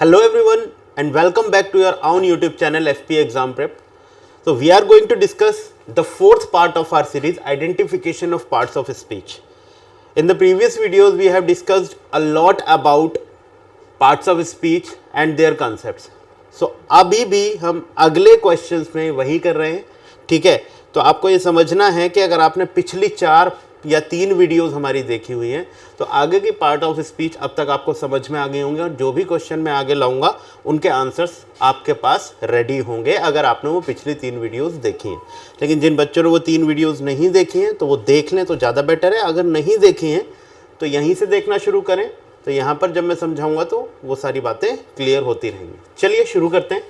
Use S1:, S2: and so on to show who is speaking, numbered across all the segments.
S1: Hello everyone and welcome back to your own YouTube channel FP Exam Prep. So we are going to discuss the fourth part of our series, identification of parts of speech. In the previous videos we have discussed a lot about parts of speech and their concepts. So अभी भी हम अगले questions में वही कर रहे हैं, ठीक है। तो आपको ये समझना है कि अगर आपने पिछली 4 या 3 वीडियोस हमारी देखी हुई हैं तो आगे की पार्ट ऑफ स्पीच अब तक आपको समझ में आ गए होंगे और जो भी क्वेश्चन मैं आगे लाऊंगा उनके आंसर्स आपके पास रेडी होंगे अगर आपने वो पिछली 3 वीडियोस देखी हैं। लेकिन जिन बच्चों ने वो 3 वीडियोस नहीं देखी हैं तो वो देख लें तो ज़्यादा बेटर है। अगर नहीं देखी हैं तो यहीं से देखना शुरू करें, तो यहाँ पर जब मैं समझाऊंगा तो वो सारी बातें क्लियर होती रहेंगी। चलिए शुरू करते हैं।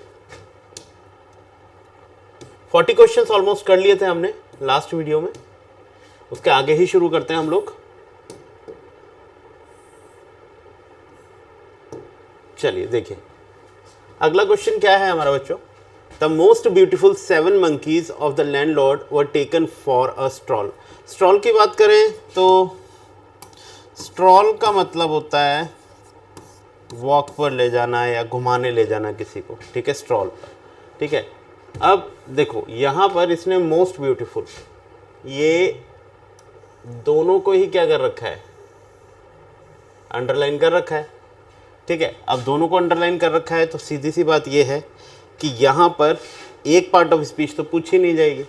S1: 40 क्वेश्चंस ऑलमोस्ट कर लिए थे हमने लास्ट वीडियो में, उसके आगे ही शुरू करते हैं हम लोग। चलिए देखिए अगला क्वेश्चन क्या है हमारा बच्चों। The most beautiful 7 monkeys of the landlord were taken for a stroll. Stroll की बात करें तो स्ट्रॉल का मतलब होता है वॉक पर ले जाना या घुमाने ले जाना किसी को, ठीक है, स्ट्रॉल पर, ठीक है। अब देखो यहाँ पर इसने मोस्ट ब्यूटीफुल ये दोनों को ही क्या कर रखा है, अंडरलाइन कर रखा है, ठीक है। अब दोनों को अंडरलाइन कर रखा है तो सीधी सी बात ये है कि यहाँ पर एक पार्ट ऑफ स्पीच तो पूछी नहीं जाएगी,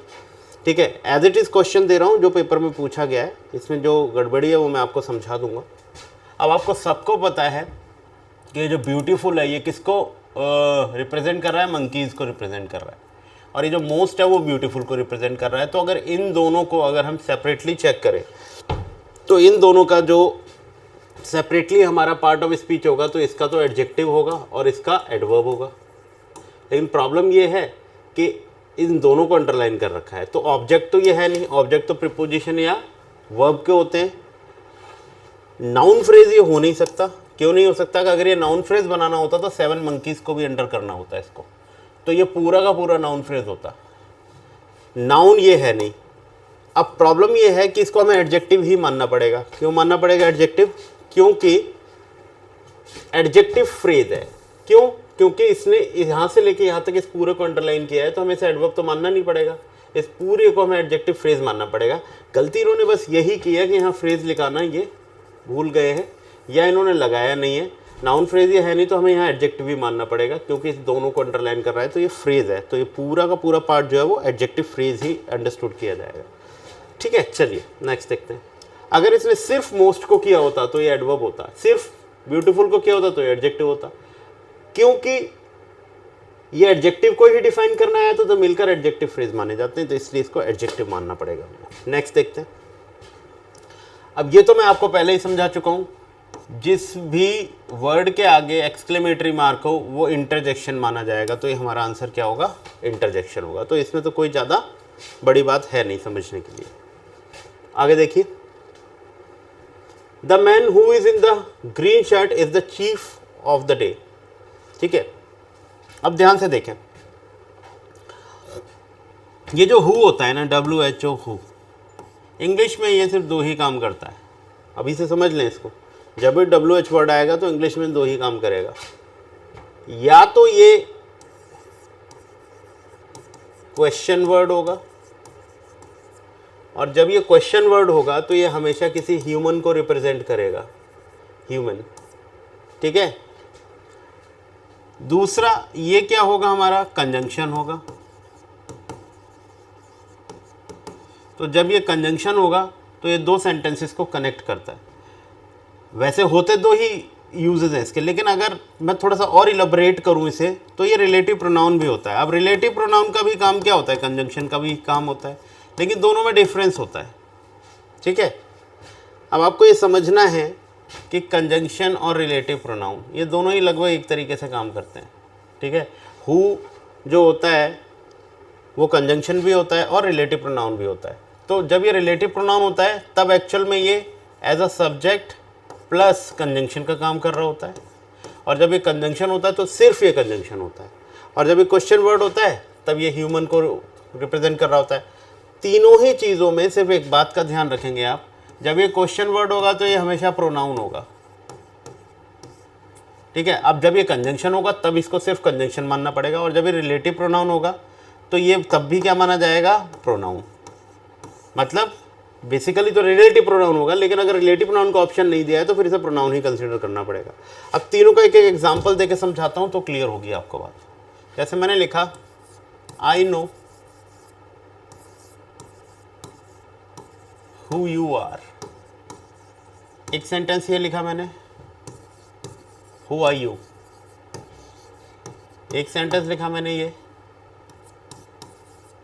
S1: ठीक है। एज इट इज़ क्वेश्चन दे रहा हूँ जो पेपर में पूछा गया है, इसमें जो गड़बड़ी है वो मैं आपको समझा दूंगा। अब आपको सबको पता है कि ये जो ब्यूटीफुल है ये किसको रिप्रेजेंट कर रहा है, मंकीज़ को रिप्रेजेंट कर रहा है, और ये जो मोस्ट है वो ब्यूटीफुल को रिप्रेजेंट कर रहा है। तो अगर इन दोनों को अगर हम सेपरेटली चेक करें तो इन दोनों का जो सेपरेटली हमारा पार्ट ऑफ स्पीच होगा तो इसका तो एडजेक्टिव होगा और इसका एडवर्ब होगा। लेकिन प्रॉब्लम ये है कि इन दोनों को अंडरलाइन कर रखा है, तो ऑब्जेक्ट तो ये है नहीं, ऑब्जेक्ट तो प्रीपोजिशन या वर्ब के होते हैं। नाउन फ्रेज ये हो नहीं सकता। क्यों नहीं हो सकता कि अगर ये नाउन फ्रेज बनाना होता तो 7 monkeys को भी अंडर करना होता है इसको, तो ये पूरा का पूरा नाउन फ्रेज होता। नाउन ये है नहीं। अब प्रॉब्लम ये है कि इसको हमें एडजेक्टिव ही मानना पड़ेगा। क्यों मानना पड़ेगा एडजेक्टिव? क्योंकि एडजेक्टिव फ्रेज है। क्यों? क्योंकि इसने यहाँ से लेके यहाँ तक इस पूरे को अंडरलाइन किया है, तो हमें इसे एडवर्ब तो मानना नहीं पड़ेगा, इस पूरे को हमें एडजेक्टिव फ्रेज मानना पड़ेगा। गलती इन्होंने बस यही की है कि यहाँ फ्रेज लिखाना ये भूल गए हैं या इन्होंने लगाया नहीं है। नाउन फ्रेज ये है नहीं तो हमें यहाँ एडजेक्टिव भी मानना पड़ेगा क्योंकि इस दोनों को अंडरलाइन कर रहा है, तो ये फ्रेज है, तो ये पूरा का पूरा पार्ट जो है वो एडजेक्टिव फ्रेज ही अंडरस्टूड किया जाएगा, ठीक है। चलिए नेक्स्ट देखते हैं। अगर इसने सिर्फ मोस्ट को किया होता तो ये एडवर्ब होता, सिर्फ ब्यूटीफुल को किया होता तो ये एडजेक्टिव होता। क्योंकि ये एडजेक्टिव को ही डिफाइन करना है तो मिलकर एडजेक्टिव फ्रेज माने जाते हैं, तो इसलिए इसको एडजेक्टिव मानना पड़ेगा। नेक्स्ट देखते हैं। अब ये तो मैं आपको पहले ही समझा चुका हूँ, जिस भी वर्ड के आगे एक्सक्लेमेटरी मार्क हो वो इंटरजेक्शन माना जाएगा, तो ये हमारा आंसर क्या होगा, इंटरजेक्शन होगा। तो इसमें तो कोई ज़्यादा बड़ी बात है नहीं समझने के लिए। आगे देखिए। The man who is in the green shirt is the chief of the day, ठीक है। अब ध्यान से देखें, ये जो हु होता है ना, WHO हु, इंग्लिश में ये सिर्फ 2 ही काम करता है। अभी से समझ लें इसको, जब भी WH वर्ड आएगा तो इंग्लिश में 2 ही काम करेगा। या तो ये क्वेश्चन वर्ड होगा, और जब ये क्वेश्चन वर्ड होगा तो ये हमेशा किसी ह्यूमन को रिप्रेजेंट करेगा, ह्यूमन, ठीक है। दूसरा ये क्या होगा, हमारा कंजंक्शन होगा। तो जब ये कंजंक्शन होगा तो ये 2 सेंटेंसेस को कनेक्ट करता है। वैसे होते 2 ही यूजेस हैं इसके, लेकिन अगर मैं थोड़ा सा और इलेबोरेट करूं इसे तो ये रिलेटिव प्रोनाउन भी होता है। अब रिलेटिव प्रोनाउन का भी काम क्या होता है, कंजंक्शन का भी काम होता है, लेकिन दोनों में डिफरेंस होता है, ठीक है। अब आपको ये समझना है कि कंजंक्शन और रिलेटिव प्रोनाउन ये दोनों ही लगभग एक तरीके से काम करते हैं, ठीक है। हु जो होता है वो कंजंक्शन भी होता है और रिलेटिव प्रोनाउन भी होता है। तो जब ये रिलेटिव प्रोनाउन होता है तब एक्चुअल में ये as a subject plus conjunction का काम कर रहा होता है, और जब ये कंजंक्शन होता है तो सिर्फ ये कंजंक्शन होता है, और जब ये क्वेश्चन वर्ड होता है तब ये ह्यूमन को रिप्रेजेंट कर रहा होता है। तीनों ही चीज़ों में सिर्फ एक बात का ध्यान रखेंगे आप, जब ये क्वेश्चन वर्ड होगा तो ये हमेशा प्रोनाउन होगा, ठीक है। अब जब ये कंजंक्शन होगा तब इसको सिर्फ कंजंक्शन मानना पड़ेगा, और जब ये रिलेटिव प्रोनाउन होगा तो ये तब भी क्या माना जाएगा, प्रोनाउन। मतलब बेसिकली तो रिलेटिव प्रोनाउन होगा, लेकिन अगर रिलेटिव प्रोनाउन का ऑप्शन नहीं दिया है तो फिर इसे प्रोनाउन ही कंसीडर करना पड़ेगा। अब तीनों का एक एक एग्जांपल देके समझाता हूँ तो क्लियर होगी आपको बात। जैसे मैंने लिखा I know who you are, एक सेंटेंस ये लिखा मैंने, हु आर यू, एक सेंटेंस लिखा मैंने ये,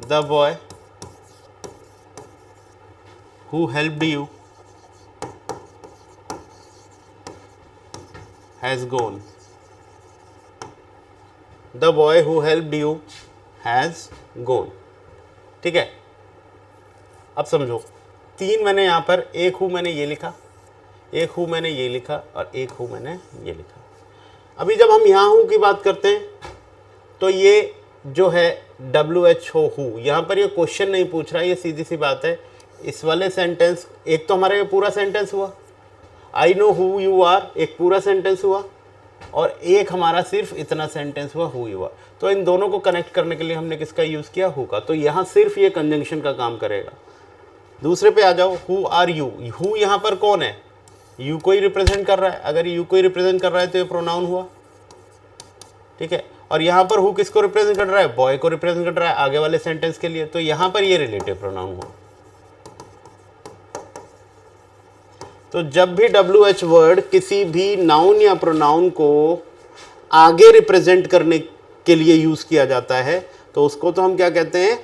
S1: the boy who helped you has gone, the boy who helped you has gone। ठीक है। अब समझो, तीन मैंने यहाँ पर, एक हूँ मैंने ये लिखा, एक हूँ मैंने ये लिखा, और एक हूँ मैंने ये लिखा। अभी जब हम यहाँ हूँ की बात करते हैं तो ये जो है WHO हूँ, यहाँ पर ये क्वेश्चन नहीं पूछ रहा है, ये सीधी सी बात है। इस वाले सेंटेंस, एक तो हमारा ये पूरा सेंटेंस हुआ, I know who you are एक पूरा सेंटेंस हुआ, और एक हमारा सिर्फ इतना सेंटेंस हुआ, हु यू आर। तो इन दोनों को कनेक्ट करने के लिए हमने किसका यूज़ किया, हु का। तो यहाँ सिर्फ ये कंजंक्शन का काम करेगा। दूसरे पे आ जाओ, हु आर यू, हु यहाँ पर कौन है, यू को ही रिप्रेजेंट कर रहा है। अगर यू को ही रिप्रेजेंट कर रहा है तो ये प्रोनाउन हुआ, ठीक है। और यहाँ पर हु किसको रिप्रेजेंट कर रहा है, बॉय को रिप्रेजेंट कर रहा है आगे वाले सेंटेंस के लिए, तो यहाँ पर ये रिलेटिव प्रोनाउन हुआ। तो जब भी WH वर्ड किसी भी नाउन या प्रोनाउन को आगे रिप्रेजेंट करने के लिए यूज़ किया जाता है तो उसको तो हम क्या कहते हैं,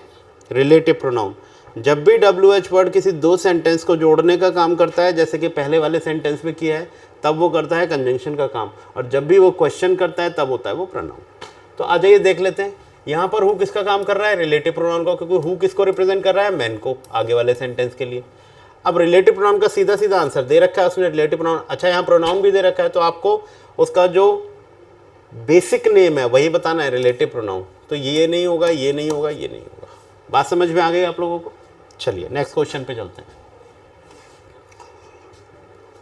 S1: रिलेटिव प्रोनाउन। जब भी WH वर्ड किसी दो सेंटेंस को जोड़ने का काम करता है, जैसे कि पहले वाले सेंटेंस में किया है, तब वो करता है कंजंक्शन का काम, और जब भी वो क्वेश्चन करता है तब होता है वो प्रोनाउन। तो आ जाइए देख लेते हैं, यहाँ पर हु किसका काम कर रहा है, रिलेटिव प्रोनाउन का, क्योंकि हु किसको रिप्रेजेंट कर रहा है, मैन को, आगे वाले सेंटेंस के लिए। अब रिलेटिव प्रोनाउन का सीधा सीधा आंसर दे रखा है उसने, रिलेटिव प्रोनाउन। अच्छा, यहाँ प्रोनाउन भी दे रखा है, तो आपको उसका जो बेसिक नेम है वही बताना है, रिलेटिव प्रोनाउन। तो ये नहीं होगा, ये नहीं होगा, ये नहीं होगा। बात समझ में आ गई आप लोगों को? चलिए नेक्स्ट क्वेश्चन पे चलते हैं।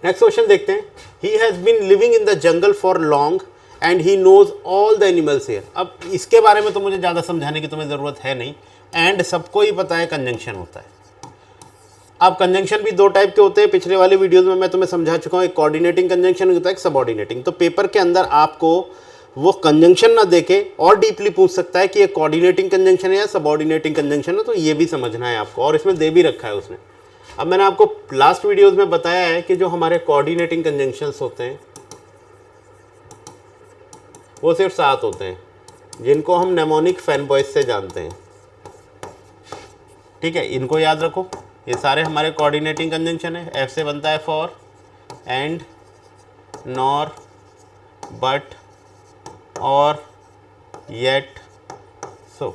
S1: नेक्स्ट क्वेश्चन देखते हैं। He has been living in the jungle for long and he knows all the animals here. अब इसके बारे में तो मुझे ज़्यादा समझाने की तुम्हें ज़रूरत है नहीं, एंड सबको ही पता है कंजंक्शन होता है। अब कंजंक्शन भी दो टाइप के होते हैं, पिछले वाले वीडियोस में मैं तुम्हें समझा चुका हूँ। एक कोऑर्डिनेटिंग कंजंक्शन होता है, एक सबऑर्डिनेटिंग। तो पेपर के अंदर आपको वो कंजंक्शन ना देके और डीपली पूछ सकता है कि ये कोऑर्डिनेटिंग कंजंक्शन है या सबऑर्डिनेटिंग कंजंक्शन है, तो ये भी समझना है आपको, और इसमें दे भी रखा है उसने। अब मैंने आपको लास्ट वीडियोस में बताया है कि जो हमारे कोऑर्डिनेटिंग कंजंक्शंस होते हैं वो सिर्फ 7 होते हैं, जिनको हम नेमोनिक फैनबॉयज से जानते हैं। ठीक है, इनको याद रखो, ये सारे हमारे कोऑर्डिनेटिंग कंजंक्शन है। एफ से बनता है फॉर, एंड, नॉर, बट, और, येट, सो।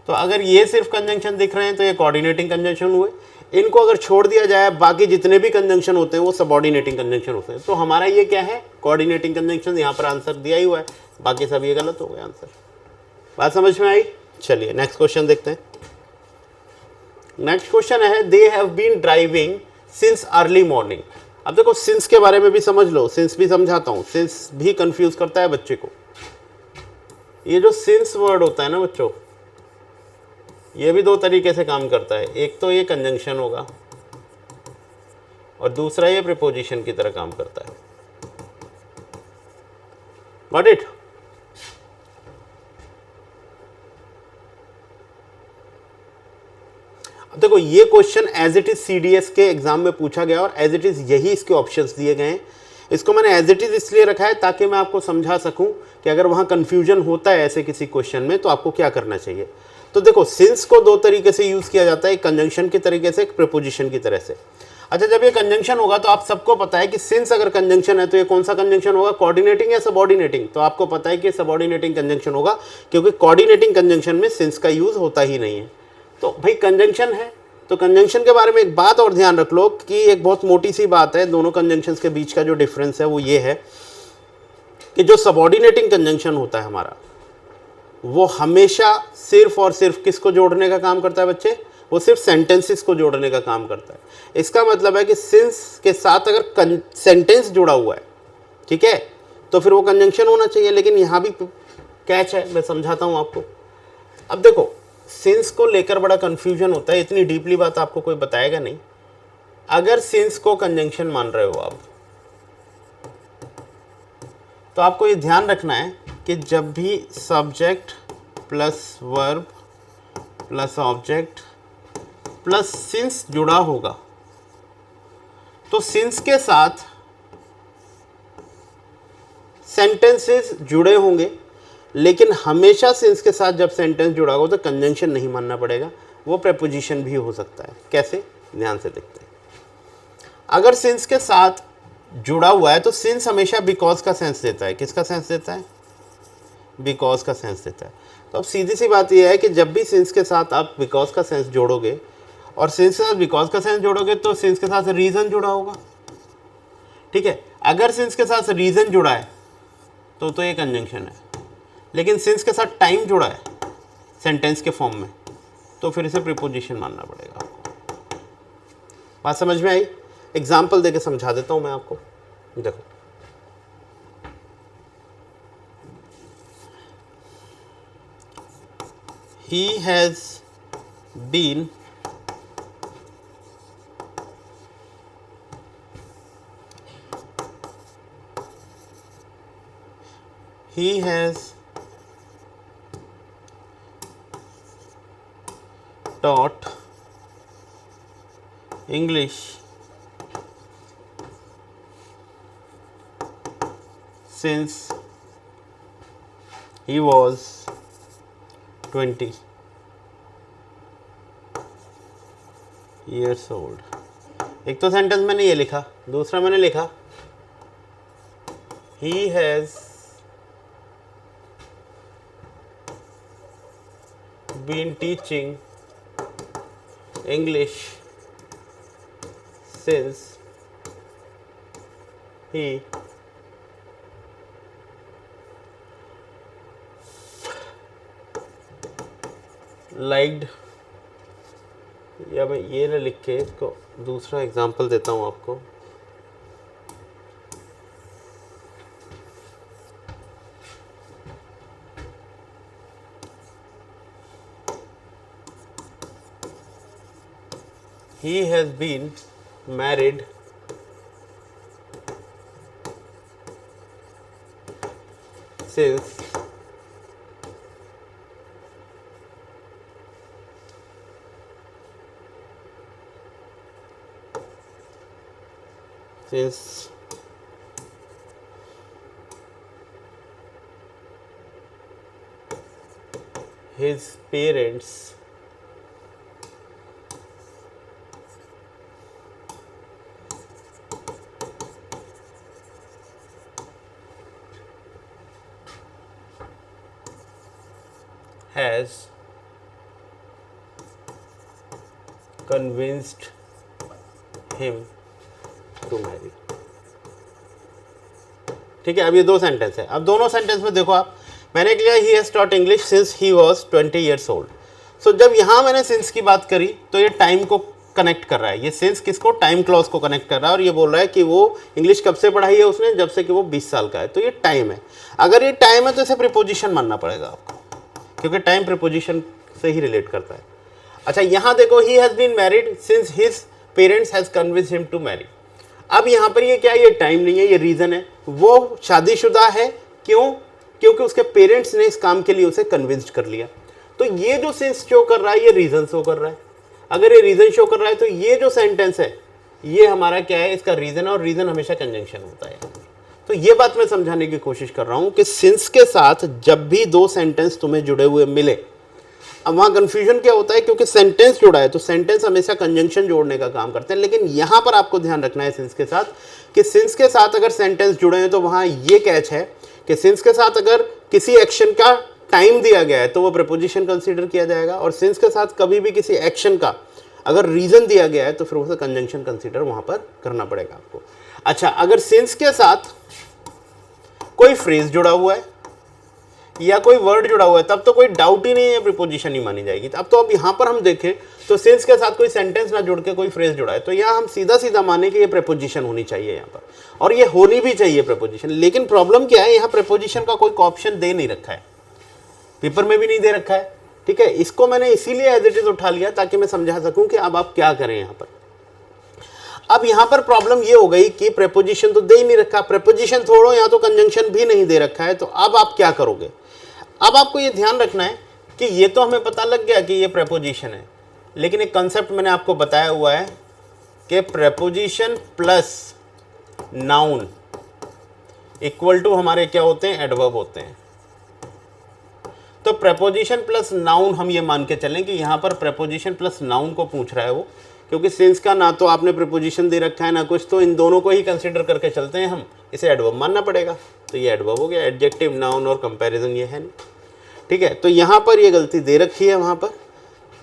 S1: तो अगर ये सिर्फ कंजंक्शन दिख रहे हैं तो ये कोऑर्डिनेटिंग कंजंक्शन हुए। इनको अगर छोड़ दिया जाए, बाकी जितने भी कंजंक्शन होते हैं वो सबऑर्डिनेटिंग कंजंक्शन होते हैं। तो हमारा ये क्या है, कोऑर्डिनेटिंग कंजंक्शन। यहाँ पर आंसर दिया ही हुआ है, बाकी सब ये गलत हो गए आंसर। बात समझ में आई? चलिए नेक्स्ट क्वेश्चन देखते हैं। नेक्स्ट क्वेश्चन है, they have been driving since early morning. अब देखो, सिंस के बारे में भी समझ लो, सिंस भी समझाता हूँ। सिंस भी कंफ्यूज करता है बच्चे को। ये जो सिंस वर्ड होता है ना बच्चों, ये भी दो तरीके से काम करता है। एक तो ये कंजंक्शन होगा, और दूसरा ये प्रीपोजिशन की तरह काम करता है। Got it? देखो, ये question as it is CDS के एग्जाम में पूछा गया, और एज इट इज यही इसके ऑप्शंस दिए गए हैं। इसको मैंने एज इट इज इसलिए रखा है ताकि मैं आपको समझा सकूं कि अगर वहां कंफ्यूजन होता है ऐसे किसी क्वेश्चन में तो आपको क्या करना चाहिए। तो देखो, सिंस को दो तरीके से यूज किया जाता है, एक कंजंक्शन की तरीके से, एक प्रीपोजिशन की तरह से। अच्छा, जब ये कंजंक्शन होगा तो आप सबको पता है कि सिंस अगर कंजंक्शन है तो ये कौन सा कंजंक्शन होगा, कोऑर्डिनेटिंग या सबऑर्डिनेटिंग? तो आपको पता है कि सबऑर्डिनेटिंग कंजंक्शन होगा, क्योंकि कोऑर्डिनेटिंग कंजंक्शन में सिंस का यूज होता ही नहीं है। तो भाई कंजंक्शन है, तो कंजंक्शन के बारे में एक बात और ध्यान रख लो कि एक बहुत मोटी सी बात है, दोनों कंजंक्शंस के बीच का जो डिफरेंस है वो ये है कि जो सबऑर्डिनेटिंग कंजंक्शन होता है हमारा, वो हमेशा सिर्फ और सिर्फ किसको जोड़ने का काम करता है बच्चे? वो सिर्फ सेंटेंसेस को जोड़ने का काम करता है। इसका मतलब है कि सिंस के साथ अगर सेंटेंस जुड़ा हुआ है, ठीक है, तो फिर वो कंजंक्शन होना चाहिए। लेकिन यहाँ भी कैच है, मैं समझाता हूँ आपको। अब देखो, सिंस को लेकर बड़ा कंफ्यूजन होता है, इतनी डीपली बात आपको कोई बताएगा नहीं। अगर सिंस को कंजंक्शन मान रहे हो आप, तो आपको ये ध्यान रखना है कि जब भी subject plus verb plus object plus since जुड़ा होगा, तो सिंस के साथ सेंटेंसेस जुड़े होंगे, लेकिन हमेशा सिंस के साथ जब सेंटेंस जुड़ा हो तो कंजंक्शन नहीं मानना पड़ेगा, वो प्रेपोजिशन भी हो सकता है। कैसे, ध्यान से देखते हैं। अगर सिंस के साथ जुड़ा हुआ है तो सिंस हमेशा बिकॉज का सेंस देता है। किसका सेंस देता है? बिकॉज का सेंस देता है। तो अब सीधी सी बात यह है कि जब भी सिंस के साथ आप बिकॉज का सेंस जोड़ोगे और सिंस के साथ बिकॉज का सेंस जोड़ोगे तो सिंस के साथ रीज़न जुड़ा होगा। ठीक है, अगर सिंस के साथ रीज़न जुड़ा है तो ये कंजंक्शन है। लेकिन सिंस के साथ टाइम जुड़ा है सेंटेंस के फॉर्म में, तो फिर इसे प्रीपोजिशन मानना पड़ेगा आपको। बात समझ में आई? एग्जाम्पल देके समझा देता हूं मैं आपको। देखो, he has been taught English since he was 20 years old। एक तो सेंटेंस मैंने ये लिखा, दूसरा मैंने लिखा he has been teaching English since he liked, या मैं ये ना लिख के इसको दूसरा एग्जांपल देता हूँ आपको। He has been married since his parents has convinced him to marry। ठीक है, अब ये दो सेंटेंस है। अब दोनों सेंटेंस में देखो आप, मैंने लिया he has taught English since he was 20 years old. So जब यहाँ मैंने सिंस की बात करी तो ये टाइम को कनेक्ट कर रहा है। ये सिंस किसको? टाइम क्लॉज को कनेक्ट कर रहा है, और ये बोल रहा है कि वो इंग्लिश कब से पढ़ाई है उसने? जब से कि वो 20 साल का है। तो ये टाइम है। अगर ये टाइम है तो इसे प्रीपोजिशन मानना पड़ेगा आपको, क्योंकि टाइम प्रीपोजिशन से ही रिलेट करता है। अच्छा, यहाँ देखो, he has been married since his parents has convinced him to marry. अब यहाँ पर ये क्या है? ये टाइम नहीं है, ये रीज़न है। वो शादीशुदा है, क्यों? क्योंकि उसके पेरेंट्स ने इस काम के लिए उसे कन्विंस्ड कर लिया। तो ये जो सेंस शो कर रहा है ये रीज़न शो कर रहा है। अगर ये रीज़न शो कर रहा है तो ये जो सेंटेंस है ये हमारा क्या है? इसका रीज़न, और रीज़न हमेशा कंजंक्शन होता है। तो ये बात मैं समझाने की कोशिश कर रहा हूँ कि सिंस के साथ जब भी दो सेंटेंस तुम्हें जुड़े हुए मिले, अब वहाँ कन्फ्यूजन क्या होता है? क्योंकि सेंटेंस जुड़ा है तो सेंटेंस हमेशा कंजंक्शन जोड़ने का काम करते हैं। लेकिन यहाँ पर आपको ध्यान रखना है सिंस के साथ कि सिंस के साथ अगर सेंटेंस जुड़े हैं तो वहाँ ये कैच है कि सिंस के साथ अगर किसी एक्शन का टाइम दिया गया है तो वो प्रीपोजिशन कंसीडर किया जाएगा, और सिंस के साथ कभी भी किसी एक्शन का अगर रीज़न दिया गया है तो फिर उसे कंजंक्शन कंसीडर वहाँ पर करना पड़ेगा आपको। अच्छा, अगर सिंस के साथ कोई फ्रेज जुड़ा हुआ है या कोई वर्ड जुड़ा हुआ है, तब तो कोई डाउट ही नहीं है, प्रीपोजिशन ही मानी जाएगी। अब तो अब यहाँ पर हम देखें तो सिंस के साथ कोई सेंटेंस ना जुड़ के कोई फ्रेज जुड़ा है, तो यहाँ हम सीधा सीधा माने कि ये प्रीपोजिशन होनी चाहिए यहाँ पर, और ये होनी भी चाहिए प्रीपोजिशन। लेकिन प्रॉब्लम क्या है, यहाँ प्रीपोजिशन का कोई ऑप्शन दे नहीं रखा है, पेपर में भी नहीं दे रखा है, ठीक है। इसको मैंने इसीलिए एज इट इज उठा लिया ताकि मैं समझा सकूं कि अब आप क्या करें यहाँ पर। अब यहाँ पर प्रॉब्लम ये हो गई कि प्रेपोजिशन तो दे ही नहीं रखा, प्रेपोजिशन छोड़ो यहाँ तो कंजंक्शन भी नहीं दे रखा है, तो अब आप क्या करोगे। अब आपको ये ध्यान रखना है कि ये तो हमें पता लग गया कि ये प्रेपोजिशन है, लेकिन एक कंसेप्ट मैंने आपको बताया हुआ है कि preposition plus noun equal to हमारे क्या होते हैं, एडवर्ब होते हैं। तो प्रेपोजिशन प्लस नाउन हम ये मान के चलें कि यहाँ पर प्रेपोजिशन प्लस नाउन को पूछ रहा है वो, क्योंकि सिंस का ना तो आपने प्रीपोजिशन दे रखा है ना कुछ, तो इन दोनों को ही कंसीडर करके चलते हैं हम, इसे एडवर्ब मानना पड़ेगा। तो ये एडवर्ब हो गया, एडजेक्टिव नाउन और कंपैरिजन ये है नहीं, ठीक है। तो यहाँ पर ये गलती दे रखी है, वहाँ पर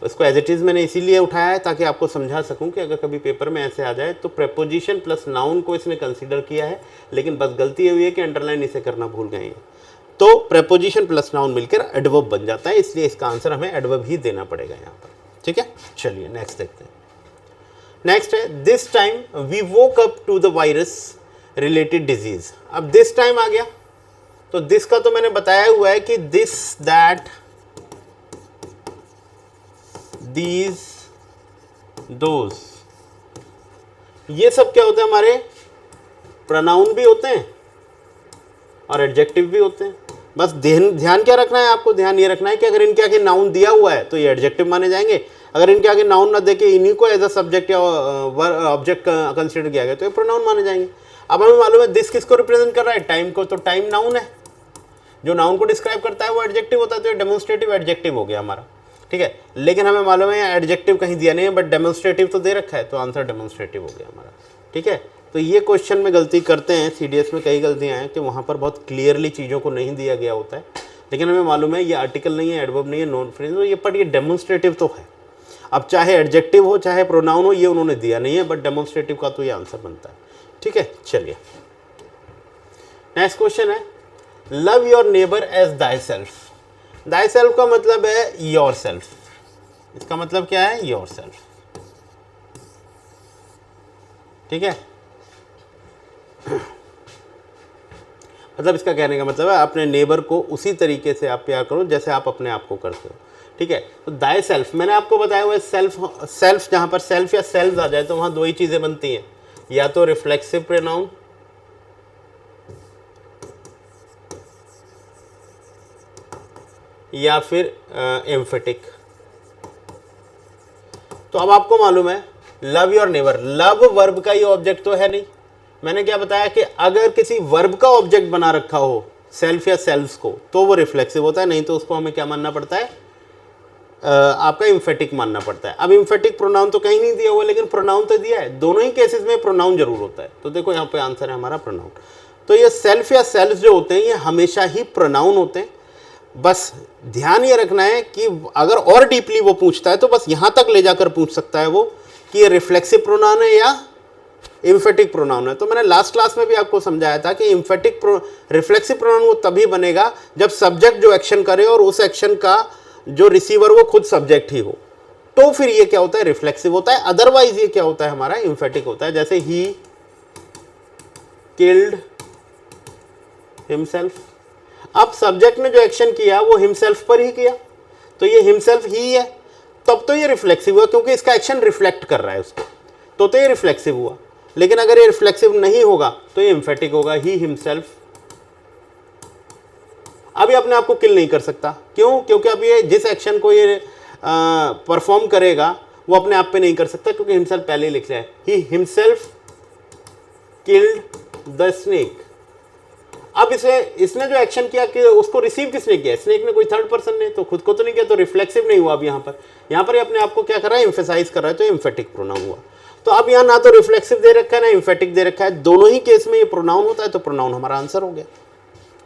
S1: उसको एज इट इज़ मैंने इसीलिए उठाया है ताकि आपको समझा सकूं कि अगर कभी पेपर में ऐसे आ जाए तो प्रेपोजिशन प्लस नाउन को इसने कंसीडर किया है, लेकिन बस गलती ये हुई है कि अंडरलाइन इसे करना भूल गए हैं। तो प्रेपोजिशन प्लस नाउन मिलकर एडवर्ब बन जाता है, इसलिए इसका आंसर हमें एडवर्ब ही देना पड़ेगा यहाँ पर, ठीक है। चलिए नेक्स्ट देखते हैं। नेक्स्ट है this time we woke up to the virus related disease. अब दिस टाइम आ गया, तो दिस का तो मैंने बताया हुआ है कि दिस, दैट, दीज, दोज, ये सब क्या होते हैं, हमारे प्रोनाउन भी होते हैं और एडजेक्टिव भी होते हैं। बस ध्यान क्या रखना है आपको, ध्यान ये रखना है कि अगर इनके आगे नाउन दिया हुआ है तो ये एडजेक्टिव माने जाएंगे, अगर इनके आगे नाउन ना देके इन्हीं को एज अ सब्जेक्ट या ऑब्जेक्ट कंसीडर किया गया तो ये प्रोनाउन माने जाएंगे। अब हमें मालूम है दिस किसको रिप्रेजेंट कर रहा है, टाइम को, तो टाइम नाउन है, जो नाउन को डिस्क्राइब करता है वो एडजेक्टिव होता है, तो ये डेमोन्स्ट्रेटिव एडजेक्टिव हो गया हमारा, ठीक है। लेकिन हमें मालूम है एडजेक्टिव कहीं दिया नहीं है, बट डेमोन्स्ट्रेटिव तो दे रखा है, तो आंसर डेमोन्स्ट्रेटिव हो गया हमारा, ठीक है। तो ये क्वेश्चन में गलती करते हैं, सीडीएस में कई गलतियां हैं कि वहाँ पर बहुत क्लियरली चीज़ों को नहीं दिया गया होता है, लेकिन हमें मालूम है ये आर्टिकल नहीं है, एडवर्ब नहीं है, नॉन फ्रेज हो ये, पर ये डेमोन्स्ट्रेटिव तो है। अब चाहे एडजेक्टिव हो चाहे प्रोनाउन हो, ये उन्होंने दिया नहीं है, बट डेमोन्स्ट्रेटिव का तो ये आंसर बनता है, ठीक है। चलिए नेक्स्ट क्वेश्चन है love your neighbour as thyself. Thyself का मतलब है योर सेल्फ, इसका मतलब क्या है, योर सेल्फ, ठीक है। मतलब इसका कहने का मतलब है अपने नेबर को उसी तरीके से आप प्यार करो जैसे आप अपने आप को करते हो, ठीक है। तो दाई सेल्फ मैंने आपको बताया हुआ है, सेल्फ जहां पर सेल्फ या सेल्फ आ जाए तो वहां दो ही चीजें बनती हैं, या तो रिफ्लेक्सिव प्रोनाउन या फिर एम्फेटिक। तो अब आपको मालूम है love your neighbour, love verb का ये ऑब्जेक्ट तो है नहीं, मैंने क्या बताया कि अगर किसी वर्ब का ऑब्जेक्ट बना रखा हो सेल्फ या सेल्फ्स को तो वो रिफ्लेक्सिव होता है, नहीं तो उसको हमें क्या मानना पड़ता है, आपका इम्फेटिक मानना पड़ता है। अब इम्फेटिक प्रोनाउन तो कहीं नहीं दिया हुआ, लेकिन प्रोनाउन तो दिया है, दोनों ही केसेस में प्रोनाउन जरूर होता है, तो देखो यहाँ पे आंसर है हमारा प्रोनाउन। तो ये सेल्फ या सेल्फ जो होते हैं ये हमेशा ही प्रोनाउन होते हैं। बस ध्यान ये रखना है कि अगर और डीपली वो पूछता है तो बस यहाँ तक ले जाकर पूछ सकता है वो कि ये रिफ्लेक्सिव प्रोनाउन है या इम्फेटिक प्रोनाउन है। तो मैंने लास्ट क्लास में भी आपको समझाया था कि रिफ्लेक्सिव प्रोनाउन वो तभी बनेगा जब सब्जेक्ट जो एक्शन करे और उस एक्शन का जो रिसीवर वो खुद सब्जेक्ट ही हो, तो फिर ये क्या होता है, रिफ्लेक्सिव होता है। अदरवाइज ये क्या होता है, हमारा इम्फेटिक होता है। जैसे ही किल्ड हिमसेल्फ, अब सब्जेक्ट ने जो एक्शन किया वो हिमसेल्फ पर ही किया, तो ये हिमसेल्फ ही है, तब तो ये रिफ्लेक्सिव हुआ क्योंकि इसका एक्शन रिफ्लेक्ट कर रहा है उसको, तो ये रिफ्लेक्सिव हुआ। लेकिन अगर ये रिफ्लेक्सिव नहीं होगा तो ये इम्फेटिक होगा, ही हिमसेल्फ। अब ये अपने आप को किल नहीं कर सकता, क्यों, क्योंकि अब ये जिस एक्शन को ये परफॉर्म करेगा वो अपने आप पे नहीं कर सकता क्योंकि हिमसेल्फ पहले ही लिख लिया है, he himself killed the snake. अब इसने जो एक्शन किया कि उसको रिसीव किसने किया, स्नेक ने, कोई थर्ड पर्सन ने, तो खुद को तो नहीं किया, तो रिफ्लेक्सिव नहीं हुआ। अब यहाँ पर अपने आप को क्या कर रहा है, एम्फेसाइज कर रहा है, तो इम्फेटिक प्रोनाउन हुआ। तो अब यहाँ ना तो रिफ्लेक्सिव दे रखा है ना इम्फेटिक दे रखा है, दोनों ही केस में ये प्रोनाउन होता है, तो प्रोनाउन हमारा आंसर हो गया।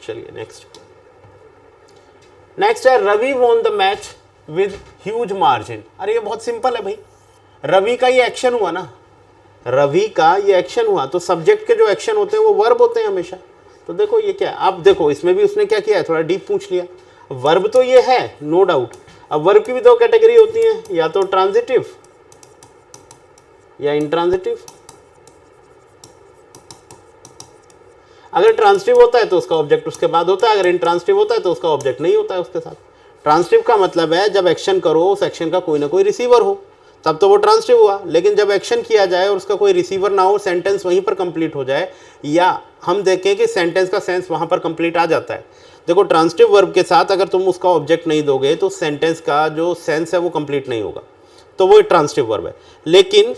S1: चलिए नेक्स्ट है Ravi won the match with huge margin. अरे ये बहुत सिंपल है भाई, रवि का ये एक्शन हुआ ना, रवि का ये एक्शन हुआ, तो सब्जेक्ट के जो एक्शन होते हैं वो वर्ब होते हैं हमेशा, तो देखो ये क्या है, अब देखो इसमें भी उसने क्या किया है, थोड़ा डीप पूछ लिया। वर्ब तो ये है नो डाउट। अब वर्ब की भी दो कैटेगरी होती है, या तो ट्रांजिटिव या इंट्रांजिटिव। अगर ट्रांजिटिव होता है तो उसका ऑब्जेक्ट उसके बाद होता है, अगर इंट्रांजिटिव होता है तो उसका ऑब्जेक्ट नहीं होता है उसके साथ। ट्रांजिटिव का मतलब है जब एक्शन करो उस एक्शन का कोई ना कोई रिसीवर हो, तब तो वो ट्रांजिटिव हुआ। लेकिन जब एक्शन किया जाए और उसका कोई रिसीवर ना हो, सेंटेंस वहीं पर कंप्लीट हो जाए, या हम देखें कि सेंटेंस का सेंस वहां पर कंप्लीट आ जाता है। देखो ट्रांजिटिव वर्ब के साथ अगर तुम उसका ऑब्जेक्ट नहीं दोगे तो सेंटेंस का जो सेंस है वो कंप्लीट नहीं होगा, तो वो ट्रांजिटिव वर्ब है। लेकिन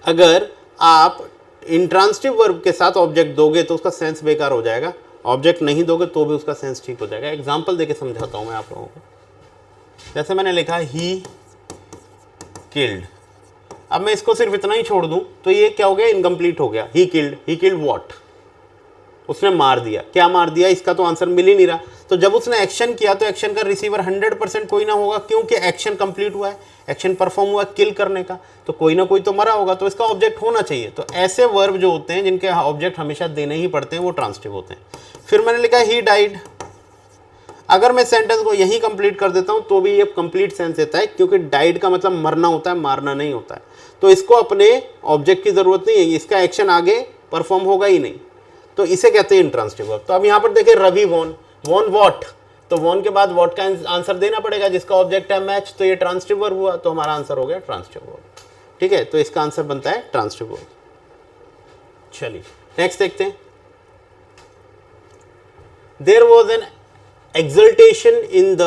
S1: अगर आप इंट्रांजिटिव वर्ब के साथ ऑब्जेक्ट दोगे तो उसका सेंस बेकार हो जाएगा, ऑब्जेक्ट नहीं दोगे तो भी उसका सेंस ठीक हो जाएगा। एग्जांपल देके समझाता हूं मैं आप लोगों को। जैसे मैंने लिखा ही किल्ड, अब मैं इसको सिर्फ इतना ही छोड़ दूं तो ये क्या हो गया, इनकम्प्लीट हो गया। ही किल्ड व्हाट, उसने मार दिया। क्या मार दिया, इसका तो आंसर मिल ही नहीं रहा। तो जब उसने एक्शन किया तो एक्शन का रिसीवर 100% कोई ना होगा, क्योंकि एक्शन कंप्लीट हुआ है, एक्शन परफॉर्म हुआ किल करने का, तो कोई ना कोई तो मरा होगा, तो इसका ऑब्जेक्ट होना चाहिए। तो ऐसे वर्ब जो होते हैं जिनके ऑब्जेक्ट हमेशा देने ही पड़ते हैं वो ट्रांजिटिव होते हैं। फिर मैंने लिखा ही डाइड, अगर मैं सेंटेंस को यहीं कंप्लीट कर देता हूं तो भी ये कंप्लीट सेंस देता है, क्योंकि डाइड का मतलब मरना होता है, मारना नहीं होता है। तो इसको अपने ऑब्जेक्ट की जरूरत नहीं है, इसका एक्शन आगे परफॉर्म होगा ही नहीं, तो इसे कहते हैं इंट्रांजिटिव वर्ब। तो अब यहां पर देखिए रवि वॉन व्हाट, तो वॉन के बाद व्हाट का आंसर देना पड़ेगा जिसका ऑब्जेक्ट है मैच, तो ये ट्रांजिटिव वर्ब हुआ, तो हमारा आंसर हो गया ट्रांजिटिव वर्ब। ठीक है, तो इसका आंसर बनता है ट्रांजिटिव वर्ब। चलिए नेक्स्ट देखते हैं। There was an exaltation in the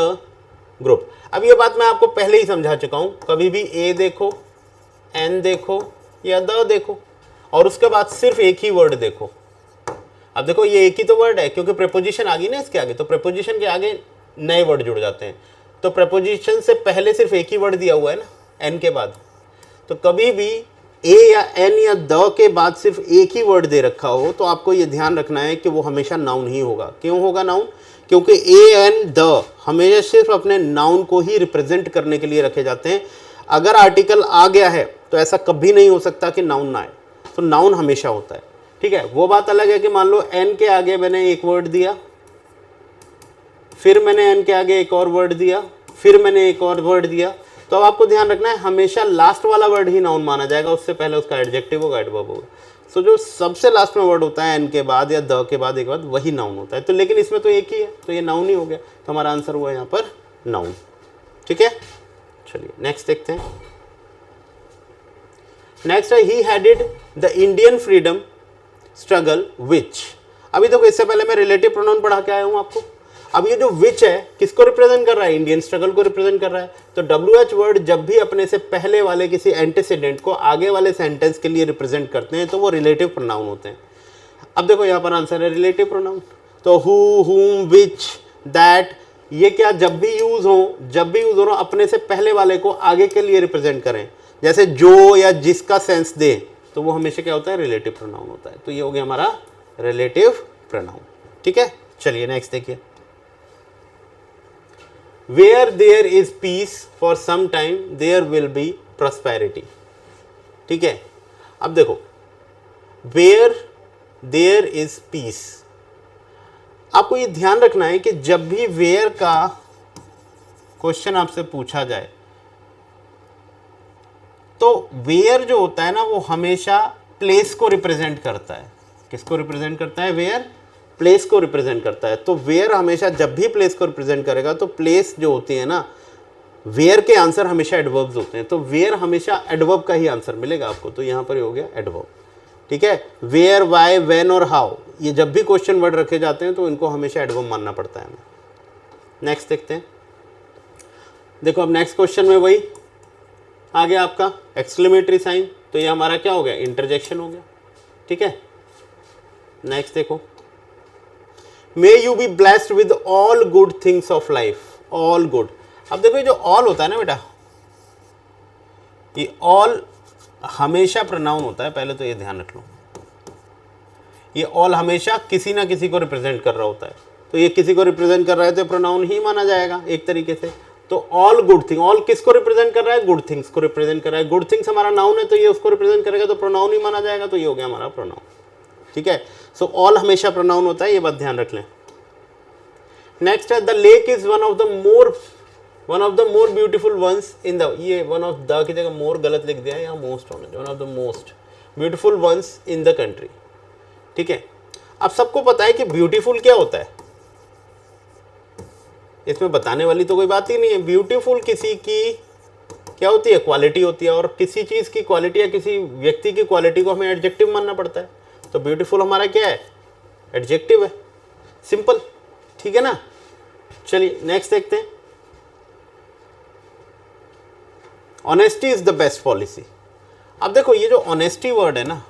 S1: group. अब ये बात मैं आपको पहले ही समझा चुका हूं, कभी भी ए देखो, एन देखो या द देखो और उसके बाद सिर्फ एक ही वर्ड देखो। अब देखो ये एक ही तो वर्ड है, क्योंकि प्रेपोजिशन आ गई ना इसके आगे, तो प्रेपोजिशन के आगे नए वर्ड जुड़ जाते हैं। तो प्रेपोजिशन से पहले सिर्फ एक ही वर्ड दिया हुआ है ना, एन के बाद। तो कभी भी ए या एन या द के बाद सिर्फ एक ही वर्ड दे रखा हो तो आपको ये ध्यान रखना है कि वो हमेशा नाउन ही होगा। क्यों होगा नाउन, क्योंकि ए एन द हमेशा सिर्फ अपने नाउन को ही रिप्रेजेंट करने के लिए रखे जाते हैं। अगर आर्टिकल आ गया है तो ऐसा कभी नहीं हो सकता कि नाउन ना आए, तो नाउन हमेशा होता है। ठीक है, वो बात अलग है कि मान लो एन के आगे मैंने एक वर्ड दिया, फिर मैंने एन के आगे एक और वर्ड दिया, फिर मैंने एक और वर्ड दिया, तो अब आपको ध्यान रखना है हमेशा लास्ट वाला वर्ड ही नाउन माना जाएगा, उससे पहले उसका एडजेक्टिव होगा, एडवर्ब होगा। सो जो सबसे लास्ट में वर्ड होता है एन के बाद या द के बाद एक बाद, वही नाउन होता है। तो लेकिन इसमें तो एक ही है, तो ये नाउन ही हो गया, तो हमारा आंसर हुआ यहाँ पर नाउन। ठीक है, चलिए नेक्स्ट देखते हैं। नेक्स्ट है he headed the Indian freedom struggle which. अभी देखो इससे पहले मैं रिलेटिव प्रोनाउन पढ़ा के आया हूं आपको। अब ये जो विच है किसको रिप्रेजेंट कर रहा है, इंडियन स्ट्रगल को रिप्रेजेंट कर रहा है। तो WH वर्ड जब भी अपने से पहले वाले किसी एंटीसीडेंट को आगे वाले सेंटेंस के लिए रिप्रेजेंट करते हैं तो वो रिलेटिव प्रोनाउन होते हैं। अब देखो यहाँ पर आंसर है रिलेटिव प्रोनाउन। तो हु, हुम, विच, दैट, ये क्या जब भी यूज हो अपने से पहले वाले को आगे के लिए रिप्रेजेंट करें, जैसे जो या जिसका सेंस दे, तो वो हमेशा क्या होता है, रिलेटिव प्रोनाउन होता है। तो ये हो गया हमारा रिलेटिव प्रोनाउन। ठीक है, चलिए नेक्स्ट देखिए। Where there is peace for some time there will be prosperity। ठीक है, अब देखो where there is peace, आपको ये ध्यान रखना है कि जब भी where का क्वेश्चन आपसे पूछा जाए तो where जो होता है ना वो हमेशा प्लेस को रिप्रेजेंट करता है। किसको रिप्रेजेंट करता है, where प्लेस को रिप्रेजेंट करता है। तो वेयर हमेशा जब भी प्लेस को रिप्रेजेंट करेगा तो प्लेस जो होती है ना, वेयर के आंसर हमेशा एडवर्ब्स होते हैं, तो वेयर हमेशा एडवर्ब का ही आंसर मिलेगा आपको। तो यहाँ पर हो गया एडवर्ब। ठीक है, वेयर, वाई, व्हेन और हाउ, ये जब भी क्वेश्चन वर्ड रखे जाते हैं तो इनको हमेशा एडवर्ब मानना पड़ता है हमें। नेक्स्ट देखते हैं। देखो अब नेक्स्ट क्वेश्चन में वही आ गया आपका एक्सक्लेमेटरी साइन, तो ये हमारा क्या हो गया, इंटरजेक्शन हो गया। ठीक है, नेक्स्ट देखो। May you be blessed with all good things of life, all good. अब देखो ये जो ऑल होता है ना बेटा, ये ऑल हमेशा प्रोनाउन होता है, पहले तो ये ध्यान रख लो। ये ऑल हमेशा किसी ना किसी को रिप्रेजेंट कर रहा होता है, तो ये किसी को रिप्रेजेंट कर रहा है तो प्रोनाउन ही माना जाएगा एक तरीके से। तो ऑल गुड थिंग, ऑल किसको रिप्रेजेंट कर रहा है, गुड थिंग्स को रिप्रेजेंट कर रहा है। गुड थिंग्स हमारा नाउन है तो ये उसको रिप्रेजेंट करेगा तो प्रोनाउन ही माना जाएगा, तो ये हो गया हमारा प्रोनाउन। ठीक है, सो ऑल हमेशा प्रोनाउन होता है, ये बात ध्यान रख लें। नेक्स्ट है the lake is one of the more beautiful ones in the, ये वन ऑफ द की जगह मोर गलत लिख दिया है, यहाँ मोस्ट होना चाहिए, one of the most beautiful ones in the country. ठीक है, अब सबको पता है कि ब्यूटीफुल क्या होता है, इसमें बताने वाली तो कोई बात ही नहीं है। ब्यूटीफुल किसी की क्या होती है, क्वालिटी होती है, और किसी चीज़ की क्वालिटी या किसी व्यक्ति की क्वालिटी को हमें एडजेक्टिव मानना पड़ता है। तो ब्यूटीफुल हमारा क्या है, एडजेक्टिव है, सिंपल। ठीक है ना, चलिए नेक्स्ट देखते हैं। Honesty is the best policy. अब देखो ये जो ऑनेस्टी वर्ड है ना,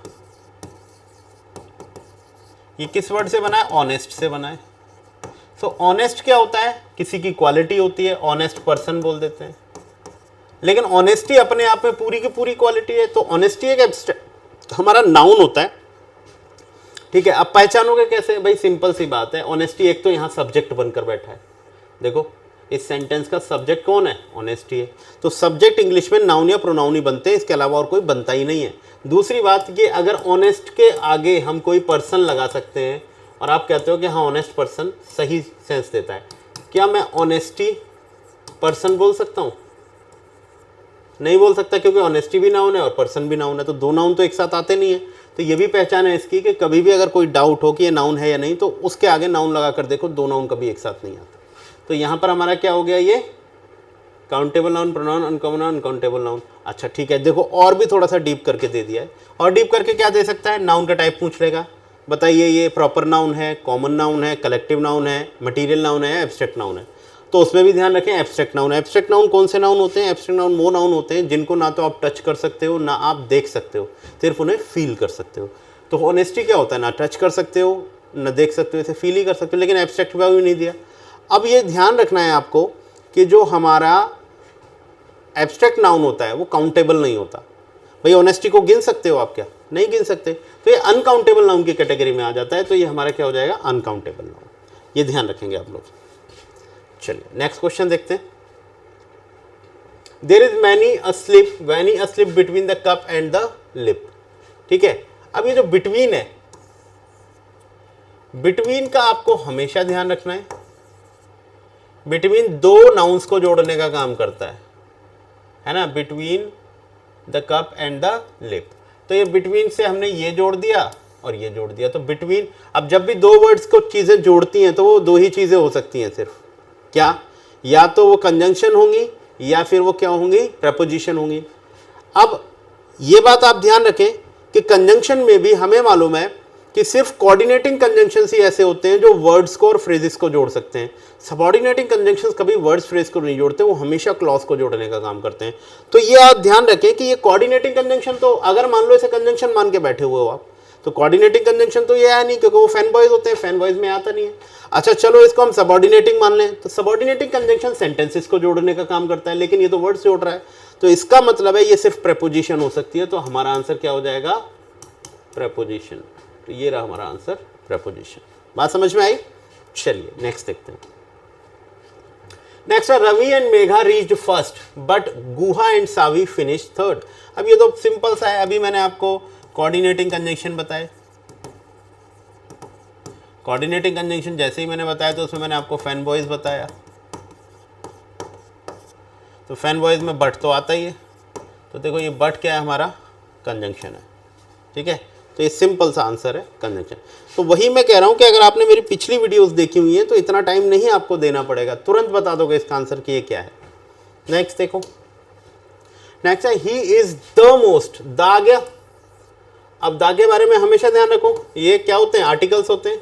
S1: ये किस वर्ड से बना है, ऑनेस्ट से बना है। सो ऑनेस्ट क्या होता है, किसी की क्वालिटी होती है, ऑनेस्ट पर्सन बोल देते हैं। लेकिन ऑनेस्टी अपने आप में पूरी की पूरी क्वालिटी है। तो ऑनेस्टी एक एब्स्ट्रैक्ट हमारा नाउन होता है। ठीक है, अब पहचानोगे कैसे भाई, सिंपल सी बात है। ऑनेस्टी एक तो यहाँ सब्जेक्ट बनकर बैठा है, देखो इस सेंटेंस का सब्जेक्ट कौन है, ऑनेस्टी है। तो सब्जेक्ट इंग्लिश में नाउन या प्रोनाउन ही बनते हैं, इसके अलावा और कोई बनता ही नहीं है। दूसरी बात कि अगर ऑनेस्ट के आगे हम कोई पर्सन लगा सकते हैं और आप कहते हो कि हाँ ऑनेस्ट पर्सन सही सेंस देता है, क्या मैं ऑनेस्टी पर्सन बोल सकता हूँ? नहीं बोल सकता, क्योंकि ऑनेस्टी भी नाउन है और पर्सन भी नाउन है, तो दो नाउन तो एक साथ आते नहीं है। तो ये भी पहचान है इसकी कि कभी भी अगर कोई डाउट हो कि ये नाउन है या नहीं, तो उसके आगे नाउन लगा कर देखो, दो नाउन कभी एक साथ नहीं आते। तो यहाँ पर हमारा क्या हो गया, ये countable noun, pronoun, uncommon noun, uncountable noun. अच्छा ठीक है, देखो और भी थोड़ा सा डीप करके दे दिया है। और डीप करके क्या दे सकता है, नाउन का टाइप पूछ लेगा, बताइए ये प्रॉपर नाउन है, कॉमन नाउन है, कलेक्टिव नाउन है, मटीरियल नाउन है, एब्स्ट्रैक्ट नाउन है। तो उसमें भी ध्यान रखें, एब्स्ट्रैक्ट नाउन। एब्स्ट्रैक्ट नाउन कौन से नाउन होते हैं, एब्स्ट्रैक्ट नाउन वो नाउन होते हैं जिनको ना तो आप टच कर सकते हो, ना आप देख सकते हो, सिर्फ उन्हें फील कर सकते हो। तो ऑनेस्टी क्या होता है, ना टच कर सकते हो, ना देख सकते हो, इसे फील ही कर सकते हो, लेकिन एब्स्ट्रैक्ट वैल्यू नहीं दिया। अब ये ध्यान रखना है आपको कि जो हमारा एब्स्ट्रैक्ट नाउन होता है वो काउंटेबल नहीं होता। भाई ऑनेस्टी को गिन सकते हो आप, क्या नहीं गिन सकते, तो ये अनकाउंटेबल नाउन की कैटेगरी में आ जाता है। तो ये हमारा क्या हो जाएगा, अनकाउंटेबल नाउन। ये ध्यान रखेंगे आप लोग। चलिए नेक्स्ट क्वेश्चन देखते हैं। There is many a slip between the cup and the lip. ठीक है, अब ये जो बिटवीन है, बिटवीन का आपको हमेशा ध्यान रखना है। बिटवीन दो नाउन्स को जोड़ने का काम करता है ना, between the cup and the lip. तो ये बिटवीन से हमने ये जोड़ दिया और ये जोड़ दिया। तो बिटवीन, अब जब भी दो वर्ड्स को चीज़ें जोड़ती हैं तो वो दो ही चीज़ें हो सकती हैं सिर्फ, क्या, या तो वो कंजंक्शन होंगी या फिर वो क्या होंगी, प्रपोजिशन होंगी। अब ये बात आप ध्यान रखें कि कंजंक्शन में भी हमें मालूम है कि सिर्फ कोऑर्डिनेटिंग कंजंक्शंस ही ऐसे होते हैं जो वर्ड्स को और फ्रेजेस को जोड़ सकते हैं। सबऑर्डिनेटिंग कंजंक्शंस कभी वर्ड्स फ्रेज को नहीं जोड़ते, वो हमेशा क्लॉज को जोड़ने का काम करते हैं। तो ये आप ध्यान रखें कि ये कोऑर्डिनेटिंग कंजंक्शन, तो अगर मान लो इसे कंजंक्शन मान के बैठे हुए हो आप, तो कोऑर्डिनेटिंग कंजंक्शन तो ये है नहीं, क्योंकि वो फैन बॉयज होते हैं, फैन बॉयज में आता नहीं है। अच्छा चलो इसको हम सबऑर्डिनेटिंग मान लें, तो सबऑर्डिनेटिंग कंजंक्शन सेंटेंसेस को जोड़ने का काम करता है, लेकिन ये तो वर्ड्स जोड़ रहा है। तो इसका मतलब है ये सिर्फ प्रेपोजिशन हो सकती है। तो हमारा आंसर क्या हो जाएगा, प्रेपोजिशन। तो ये रहा हमारा आंसर, प्रेपोजिशन। बात समझ में आई? चलिए नेक्स्ट देखते हैं। नेक्स्ट है Ravi and Megha reached first but Guha and Savi finish third. अब ये तो सिंपल सा है, अभी मैंने आपको कोऑर्डिनेटिंग कंजंक्शन बताए। कोऑर्डिनेटिंग कंजंक्शन जैसे ही मैंने बताया तो उसमें मैंने आपको फैन बॉयज बताया। तो फैन बॉयज में बट तो आता ही है, तो देखो ये बट क्या है, हमारा कंजंक्शन है। ठीक है, तो ये सिंपल सा आंसर है, कंजंक्शन। तो वही मैं कह रहा हूँ कि अगर आपने मेरी पिछली वीडियोस देखी हुई हैं तो इतना टाइम नहीं आपको देना पड़ेगा, तुरंत बता दोगे इसका आंसर कि ये क्या है। नेक्स्ट देखो, नेक्स्ट है he is the most, the आ गया। अब द के बारे में हमेशा ध्यान रखो, ये क्या होते हैं, आर्टिकल्स होते हैं।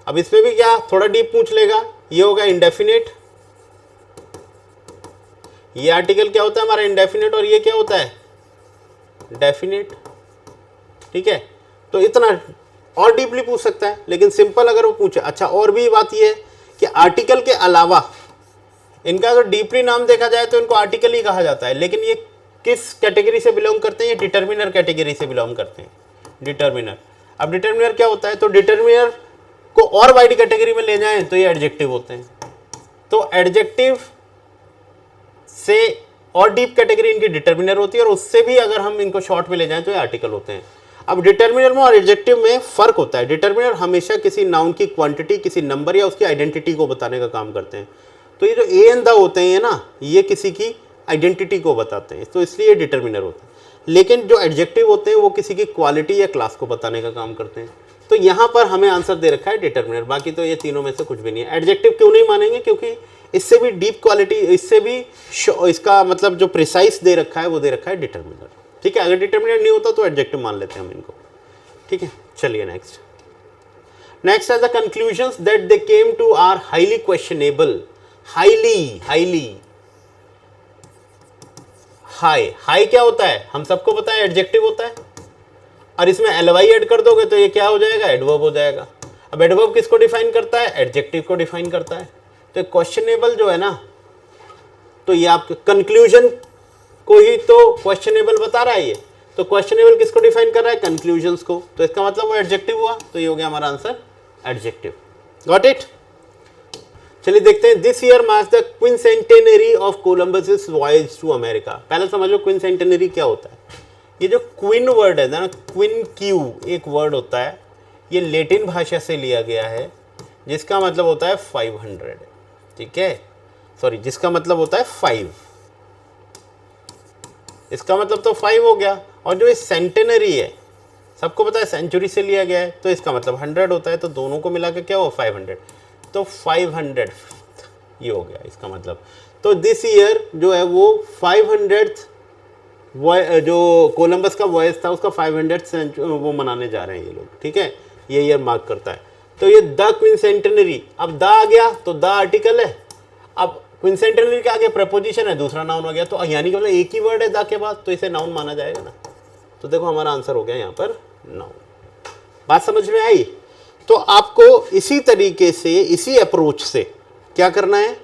S1: अब इसमें भी क्या थोड़ा डीप पूछ लेगा, ये होगा इंडेफिनेट। ये आर्टिकल क्या होता है हमारा, इंडेफिनेट, और ये क्या होता है, डेफिनेट। ठीक है, तो इतना और डीपली पूछ सकता है, लेकिन सिंपल अगर वो पूछे। अच्छा और भी बात ये है कि आर्टिकल के अलावा इनका अगर डीपली नाम देखा जाए तो इनको आर्टिकल ही कहा जाता है, लेकिन ये किस कैटेगरी से बिलोंग करते हैं, ये डिटर्मिनर कैटेगरी से बिलोंग करते हैं, डिटर्मिनर। अब डिटर्मिनर क्या होता है, तो डिटर्मिनर को और वाइड कैटेगरी में ले जाएं तो ये एडजेक्टिव होते हैं। तो एडजेक्टिव से और डीप कैटेगरी इनकी डिटर्मिनर होती है, और उससे भी अगर हम इनको शॉर्ट में ले जाएं तो ये आर्टिकल होते हैं। अब डिटर्मिनर में और एडजेक्टिव में फ़र्क होता है। डिटर्मिनर हमेशा किसी नाउन की क्वांटिटी, किसी नंबर या उसकी आइडेंटिटी को बताने का काम करते हैं। तो ये जो ए एंड द होते हैं ना, ये किसी की आइडेंटिटी को बताते हैं, तो इसलिए डिटर्मिनर होता है। लेकिन जो एडजेक्टिव होते हैं वो किसी की क्वालिटी या क्लास को बताने का काम करते हैं। तो यहाँ पर हमें आंसर दे रखा है डिटर्मिनर, बाकी तो ये तीनों में से कुछ भी नहीं है। एडजेक्टिव क्यों नहीं मानेंगे? क्योंकि इससे भी डीप क्वालिटी, इससे भी इसका मतलब जो प्रिसाइज दे रखा है वो दे रखा है डिटर्मिनर। ठीक है, अगर डिटर्मिनर नहीं होता तो एडजेक्टिव मान लेते हैं हम इनको। ठीक है, चलिए नेक्स्ट है the conclusions that they came to are highly questionable. High क्या होता है? हम सबको पता है एडजेक्टिव होता है, और इसमें एलवाई ऐड कर दोगे तो ये क्या हो जाएगा? एडवर्ब हो जाएगा। अब एडवर्ब किसको डिफाइन करता है? एडजेक्टिव को डिफाइन करता है। तो क्वेश्चनेबल जो है ना, तो ये आपके कंक्लूजन को ही तो क्वेश्चनेबल बता रहा है ये। तो क्वेश्चनेबल किसको डिफाइन कर रहा है? कंक्लूजन्स को। तो इसका मतलब वो एडजेक्टिव हुआ, तो ये हो गया हमारा आंसर एडजेक्टिव। Got it? चलिए देखते हैं। This year marks the quincentenary of Columbus voyage to America. पहले समझ लो क्विंसेंटेनरी क्या होता है। ये जो क्विन वर्ड है ना, क्विन क्यू एक वर्ड होता है, ये लैटिन भाषा से लिया गया है, जिसका मतलब होता है 500। ठीक है, सॉरी, जिसका मतलब होता है 5, इसका मतलब तो 5 हो गया। और जो ये सेंटेनरी है, सबको पता है सेंचुरी से लिया गया है, तो इसका मतलब 100 होता है। तो दोनों को मिला के क्या हुआ? 500। तो 500 ये हो गया इसका मतलब। तो दिस ईयर जो है वो 500th जो कोलंबस का वॉयज था उसका 500th वो मनाने जा रहे हैं ये लोग। ठीक है, ये ईयर मार्क करता है। तो ये द क्विंसेंटेनरी, अब द आ गया तो द आर्टिकल है, अब क्विंसेंटेनरी के आगे प्रपोजिशन है, दूसरा नाउन हो गया। तो यानी कि मतलब एक ही वर्ड है द के बाद, तो इसे नाउन माना जाएगा ना। तो देखो हमारा आंसर हो गया यहाँ पर नाउन। बात समझ में आई? तो आपको इसी तरीके से, इसी अप्रोच से क्या करना है?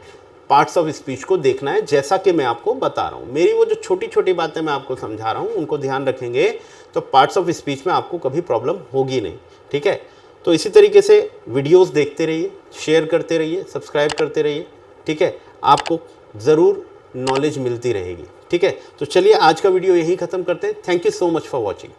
S1: पार्ट्स ऑफ स्पीच को देखना है, जैसा कि मैं आपको बता रहा हूँ। मेरी वो जो छोटी छोटी बातें मैं आपको समझा रहा हूँ, उनको ध्यान रखेंगे तो पार्ट्स ऑफ स्पीच में आपको कभी प्रॉब्लम होगी नहीं। ठीक है, तो इसी तरीके से वीडियोस देखते रहिए, शेयर करते रहिए, सब्सक्राइब करते रहिए। ठीक है, आपको ज़रूर नॉलेज मिलती रहेगी। ठीक है, तो चलिए आज का वीडियो यहीं ख़त्म करते हैं। Thank you so much for watching.